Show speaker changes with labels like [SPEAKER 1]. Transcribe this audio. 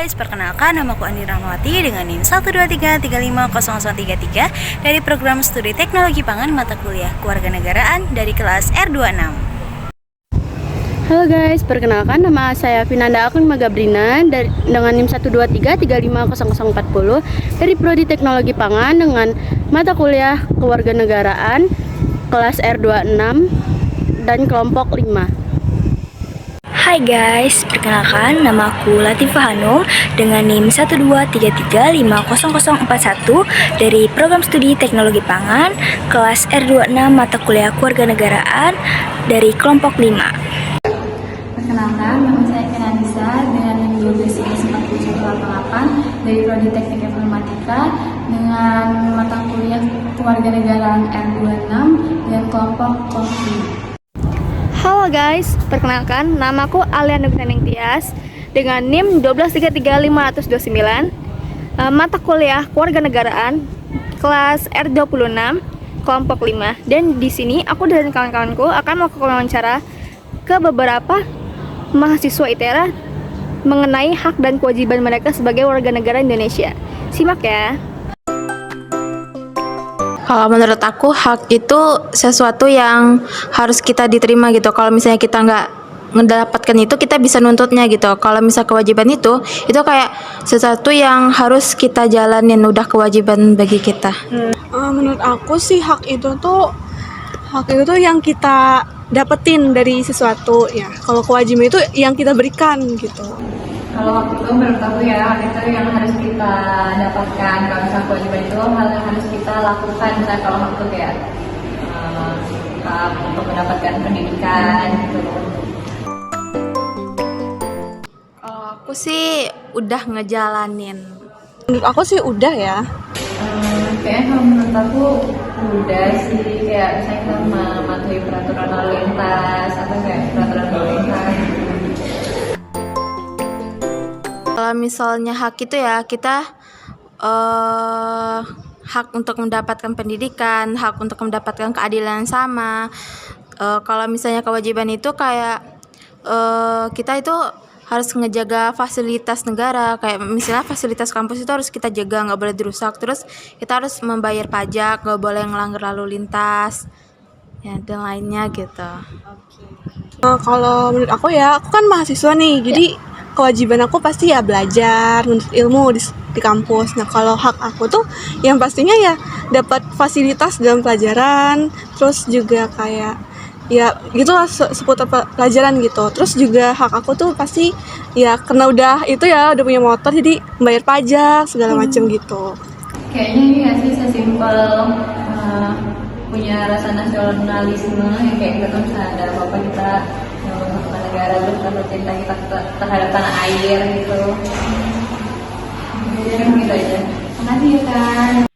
[SPEAKER 1] guys, perkenalkan namaku Andi Rahmawati dengan NIM 123350033 dari program studi Teknologi Pangan mata kuliah Kewarganegaraan dari kelas R26.
[SPEAKER 2] Halo guys, perkenalkan nama saya Vinanda Akun Magabrina dengan NIM 123350040 dari Prodi Teknologi Pangan dengan mata kuliah Kewarganegaraan kelas R26 dan kelompok 5.
[SPEAKER 1] Hai guys, perkenalkan namaku Latifah Hanum dengan NIM 123350041 dari program studi Teknologi Pangan kelas R26 mata kuliah Kewarganegaraan dari kelompok 5.
[SPEAKER 3] Perkenalkan, nama saya Kenanisa dengan NIM 12148 dari Prodi Teknik Informatika dengan mata kuliah Kewarganegaraan R26 dan kelompok 5.
[SPEAKER 2] Halo guys, perkenalkan namaku Alia Nugnening Tias dengan NIM 1233529 mata kuliah Kewarganegaraan kelas R26 kelompok 5. Dan di sini aku dan kawan-kawanku akan melakukan wawancara ke beberapa mahasiswa ITERA mengenai hak dan kewajiban mereka sebagai warga negara Indonesia. Simak ya.
[SPEAKER 4] Kalau menurut aku hak itu sesuatu yang harus kita diterima gitu. Kalau misalnya kita nggak mendapatkan itu, kita bisa nuntutnya gitu. Kalau misal kewajiban itu kayak sesuatu yang harus kita jalanin, udah kewajiban bagi kita.
[SPEAKER 5] Menurut aku sih hak itu tuh yang kita dapetin dari sesuatu ya. Kalau kewajiban itu yang kita berikan gitu.
[SPEAKER 3] Kalau waktu itu menurut aku ya, hak itu yang harus kita dapatkan. Kalau misalnya kewajiban itu hal yang harus kita lakukan. Misalnya kalau hak itu kayak hak untuk mendapatkan pendidikan gitu.
[SPEAKER 4] Kalau aku sih udah ngejalanin.
[SPEAKER 5] Menurut aku sih udah ya.
[SPEAKER 3] Kayaknya kalau menurut aku udah sih, kayak misalnya kita mematuhi peraturan lalu lintas atau kayak peraturan lalu lintas.
[SPEAKER 4] Kalau misalnya hak itu ya kita hak untuk mendapatkan pendidikan, hak untuk mendapatkan keadilan yang sama. Kalau misalnya kewajiban itu kayak kita itu harus ngejaga fasilitas negara, kayak misalnya fasilitas kampus itu harus kita jaga, nggak boleh dirusak. Terus kita harus membayar pajak, nggak boleh ngelanggar lalu lintas, ya dan lainnya gitu.
[SPEAKER 5] Kalau menurut aku ya, aku kan mahasiswa nih, jadi kewajiban aku pasti ya belajar, menuntut ilmu di kampus. Nah kalau hak aku tuh yang pastinya ya dapat fasilitas dalam pelajaran, terus juga kayak ya gitulah seputar pelajaran gitu. Terus juga hak aku tuh pasti ya karena udah punya motor, jadi bayar pajak segala macam gitu.
[SPEAKER 3] Kayaknya ini nggak sih sesimpel punya rasa nasionalisme yang kayak kita tuh misalnya ada apa-apa kita untuk negara, terus rasa cinta kita terhadap tanah air gitu. Jadi gitu aja. Makasih ya kan.